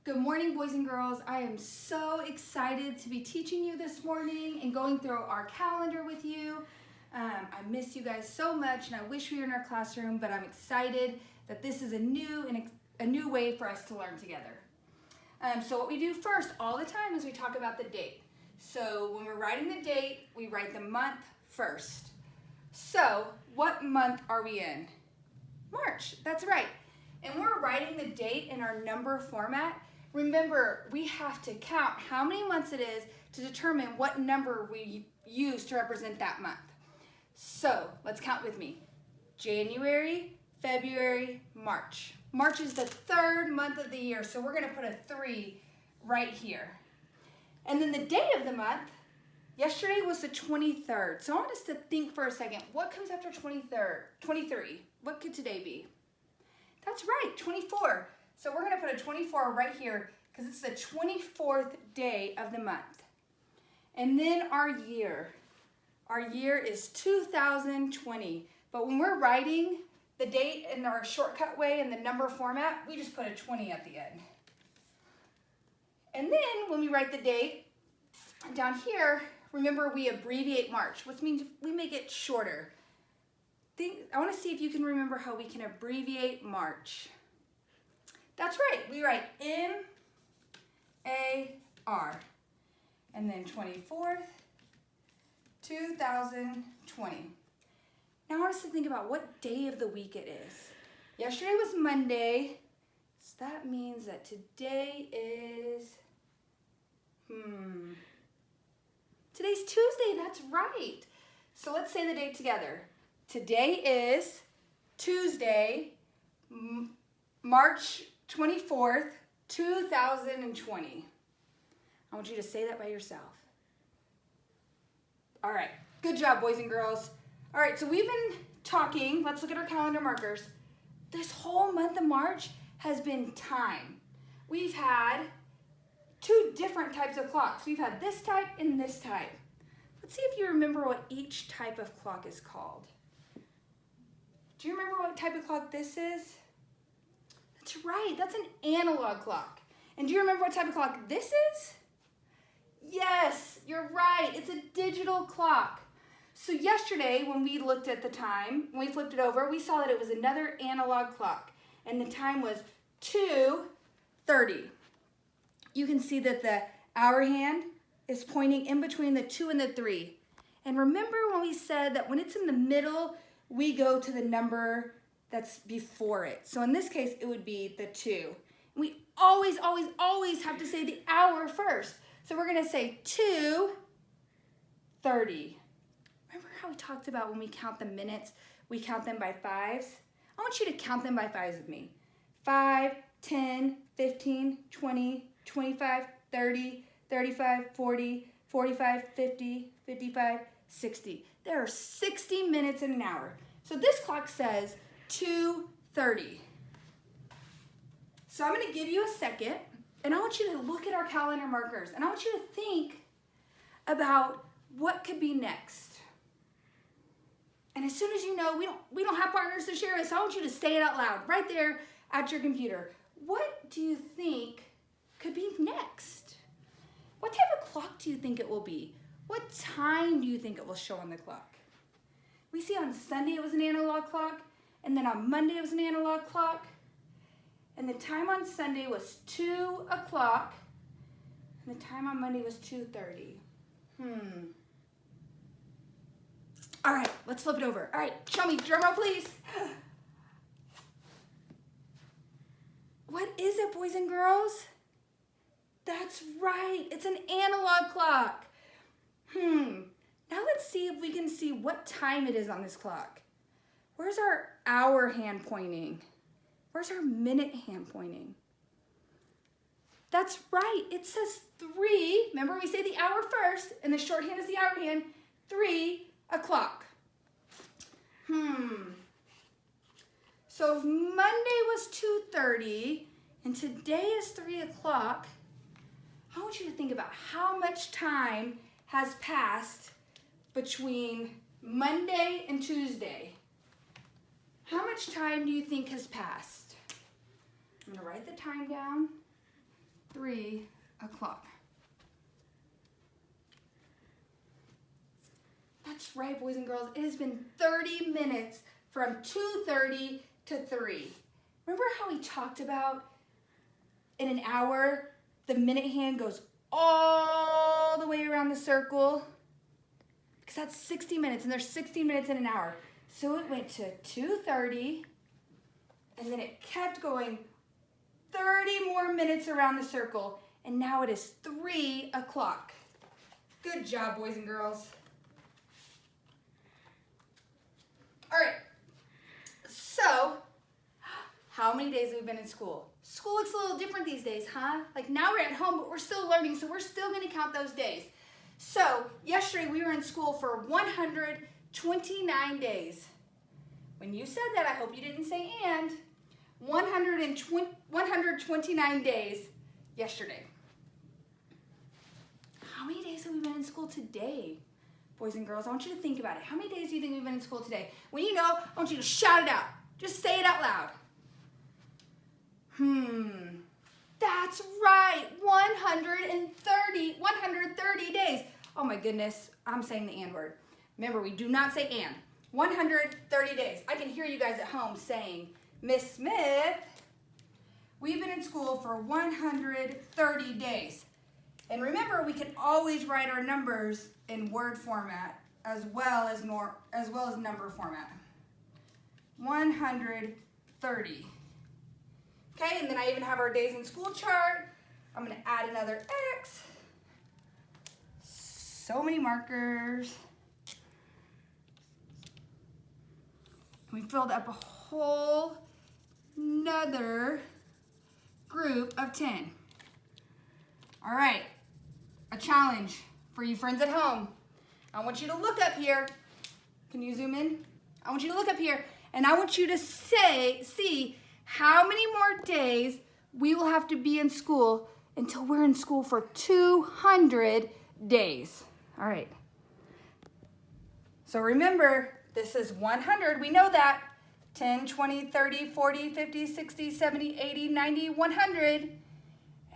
Good morning, boys and girls. I am so excited to be teaching you this morning and going through our calendar with you. I miss you guys so much, and I wish we were in our classroom, but I'm excited that this is a new way for us to learn together. So what we do first all the time is we talk about the date. So when we're writing the date, we write the month first. So what month are we in? March, that's right. And we're writing the date in our number format. Remember, we have to count how many months it is to determine what number we use to represent that month. So let's count with me. January, February, March. March is the third month of the year, so we're gonna put a 3 right here. And then the day of the month, yesterday was the 23rd. So I want us to think for a second, what comes after 23? What could today be? That's right, 24. So we're gonna put a 24 right here because it's the 24th day of the month. And then our year is 2020. But when we're writing the date in our shortcut way in the number format, we just put a 20 at the end. And then when we write the date down here, remember we abbreviate March, which means we make it shorter. I want to see if you can remember how we can abbreviate March. That's right, we write M-A-R, and then 24th, 2020. Now I want us to think about what day of the week it is. Yesterday was Monday, so that means that today is, today's Tuesday, that's right. So let's say the date together. Today is Tuesday, March 24th, 2020. I want you to say that by yourself. All right, good job, boys and girls. All right, so we've been talking, let's look at our calendar markers. This whole month of March has been time. We've had 2 different types of clocks. We've had this type and this type. Let's see if you remember what each type of clock is called. Do you remember what type of clock this is? That's right, that's an analog clock. And do you remember what type of clock this is? Yes, you're right, it's a digital clock. So yesterday when we looked at the time, when we flipped it over, we saw that it was another analog clock. And the time was 2:30. You can see that the hour hand is pointing in between the 2 and the 3. And remember when we said that when it's in the middle, we go to the number that's before it. So in this case, it would be the 2. We always, always, always have to say the hour first. So we're gonna say 2:30. Remember how we talked about when we count the minutes, we count them by 5s? I want you to count them by 5s with me. 5, 10, 15, 20, 25, 30, 35, 40, 45, 50, 55, 60. There are 60 minutes in an hour. So this clock says 2:30. So I'm gonna give you a second, and I want you to look at our calendar markers, and I want you to think about what could be next. And as soon as you know, we don't have partners to share with, so I want you to say it out loud, right there at your computer. What do you think could be next? What type of clock do you think it will be? What time do you think it will show on the clock? We see on Sunday it was an analog clock, and then on Monday it was an analog clock, and the time on Sunday was 2 o'clock, and the time on Monday was 2:30. All right, let's flip it over. All right, show me, drum roll please. What is it, boys and girls? That's right, it's an analog clock. Now let's see if we can see what time it is on this clock. Where's our hour hand pointing? Where's our minute hand pointing? That's right, it says 3. Remember we say the hour first, and the shorthand is the hour hand, 3 o'clock. So if Monday was 2:30, and today is 3 o'clock, I want you to think about how much time has passed between Monday and Tuesday. How much time do you think has passed? I'm gonna write the time down. 3 o'clock. That's right, boys and girls. It has been 30 minutes from 2:30 to 3. Remember how we talked about in an hour, the minute hand goes all the way around the circle? Because that's 60 minutes, and there's 60 minutes in an hour. So it went to 2:30, and then it kept going 30 more minutes around the circle, and now it is 3 o'clock. Good job, boys and girls. All right, so how many days have we been in school? School looks a little different these days, huh? Like now we're at home, but we're still learning, so we're still gonna count those days. So yesterday we were in school for 129 days. When you said that, I hope you didn't say and. 129 days yesterday. How many days have we been in school today? Boys and girls, I want you to think about it. How many days do you think we've been in school today? When you know, I want you to shout it out. Just say it out loud. That's right, 130 days. Oh my goodness, I'm saying the and word. Remember, we do not say and. 130 days. I can hear you guys at home saying, Miss Smith, we've been in school for 130 days. And remember, we can always write our numbers in word format as well as number format. 130. Okay, and then I even have our days in school chart. I'm going to add another X. So many markers. We filled up a whole another group of 10. All right, a challenge for you friends at home. I want you to look up here. Can you zoom in? I want you to look up here, and I want you to see how many more days we will have to be in school until we're in school for 200 days. All right. So remember, this is 100. We know that. 10, 20, 30, 40, 50, 60, 70, 80, 90, 100.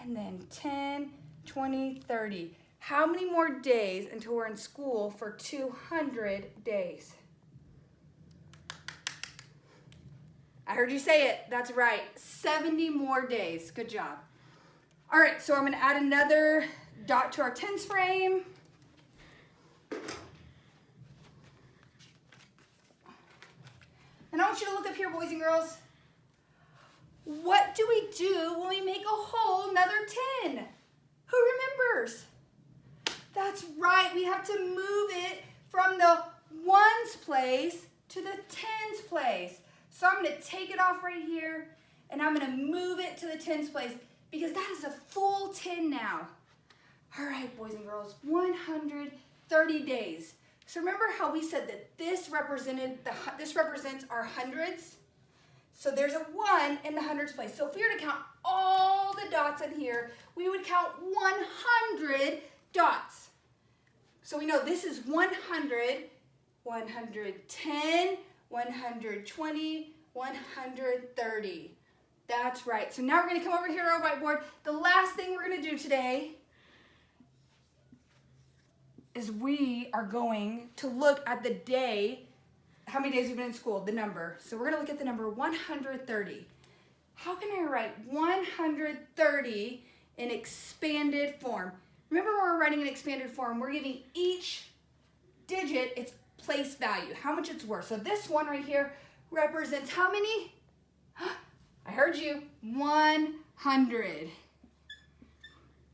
And then 10, 20, 30. How many more days until we're in school for 200 days? I heard you say it. That's right. 70 more days. Good job. All right, so I'm going to add another dot to our tens frame. And I want you to look up here, boys and girls. What do we do when we make a whole another 10? Who remembers? That's right. We have to move it from the ones place to the tens place. So I'm going to take it off right here, and I'm going to move it to the tens place because that is a full 10 now. All right, boys and girls, 130 days. So remember how we said that this represents our hundreds? So there's a 1 in the hundreds place. So if we were to count all the dots in here, we would count 100 dots. So we know this is 100, 110, 120, 130. That's right. So now we're going to come over here to our whiteboard. The last thing we're going to do today is we are going to look at the day, how many days we've been in school, the number. So we're going to look at the number 130. How can I write 130 in expanded form? Remember when we're writing in expanded form, we're giving each digit its place value, how much it's worth. So this one right here represents how many? I heard you, 100.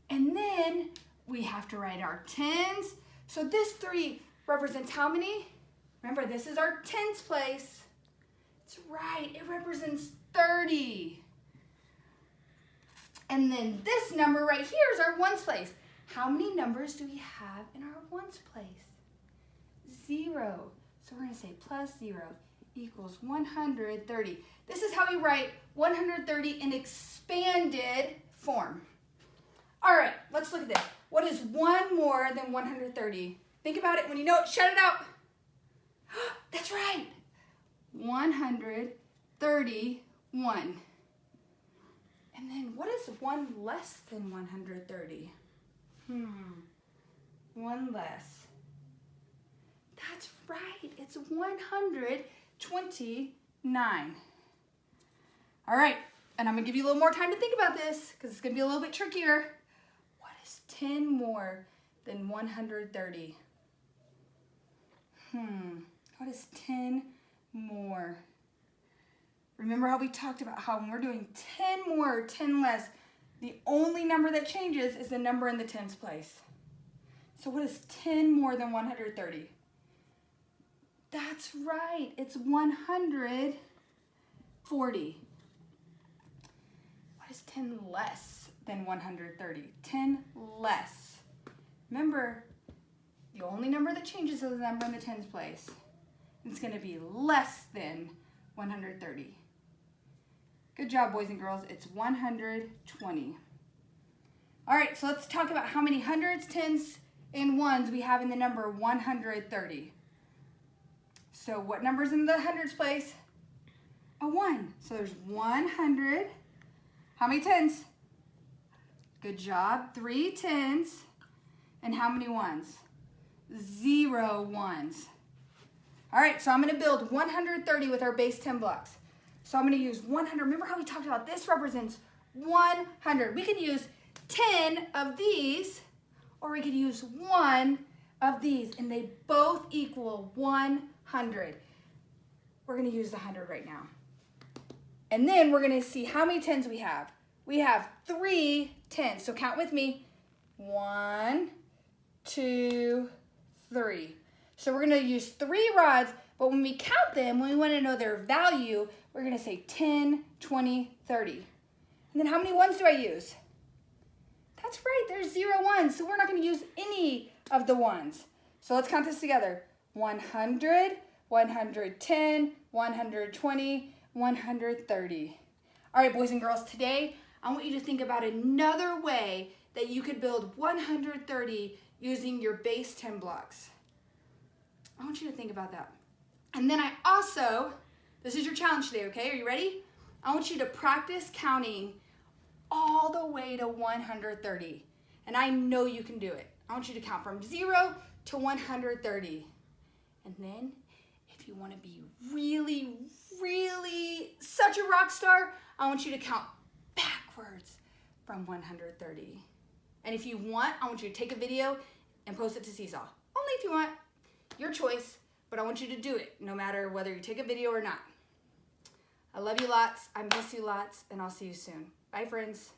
And then we have to write our tens. So this 3 represents how many? Remember, this is our tens place. That's right, it represents 30. And then this number right here is our ones place. How many numbers do we have in our ones place? 0. So we're going to say plus 0 equals 130. This is how we write 130 in expanded form. All right, let's look at this. What is 1 more than 130? Think about it. When you know it, shout it out. That's right. 131. And then what is 1 less than 130? One less. That's right, it's 129. All right, and I'm gonna give you a little more time to think about this because it's gonna be a little bit trickier. What is 10 more than 130? What is 10 more? Remember how we talked about how when we're doing 10 more or 10 less, the only number that changes is the number in the tens place. So what is 10 more than 130? That's right, it's 140. What is 10 less than 130? 10 less. Remember, the only number that changes is the number in the tens place. It's going to be less than 130. Good job, boys and girls. It's 120. All right, so let's talk about how many hundreds, tens, and ones we have in the number 130. So what number's in the hundreds place? A 1. So there's 100. How many tens? Good job. 3 tens. And how many ones? 0 ones. All right, so I'm going to build 130 with our base 10 blocks. So I'm going to use 100. Remember how we talked about this represents 100. We could use 10 of these, or we could use 1 of these, and they both equal 100. We're going to use the 100 right now. And then we're going to see how many tens we have. We have 3 tens. So count with me. 1, 2, 3. So we're going to use 3 rods, but when we count them, when we want to know their value, we're going to say 10, 20, 30. And then how many ones do I use? That's right, there's 0 ones, so we're not going to use any of the ones. So let's count this together. 100, 110, 120, 130. All right, boys and girls, today I want you to think about another way that you could build 130 using your base 10 blocks. I want you to think about that. And then I also, this is your challenge today, okay? Are you ready? I want you to practice counting all the way to 130. And I know you can do it. I want you to count from 0 to 130. And then, if you want to be really, really such a rock star, I want you to count backwards from 130. And if you want, I want you to take a video and post it to Seesaw. Only if you want. Your choice, but I want you to do it, no matter whether you take a video or not. I love you lots, I miss you lots, and I'll see you soon. Bye, friends.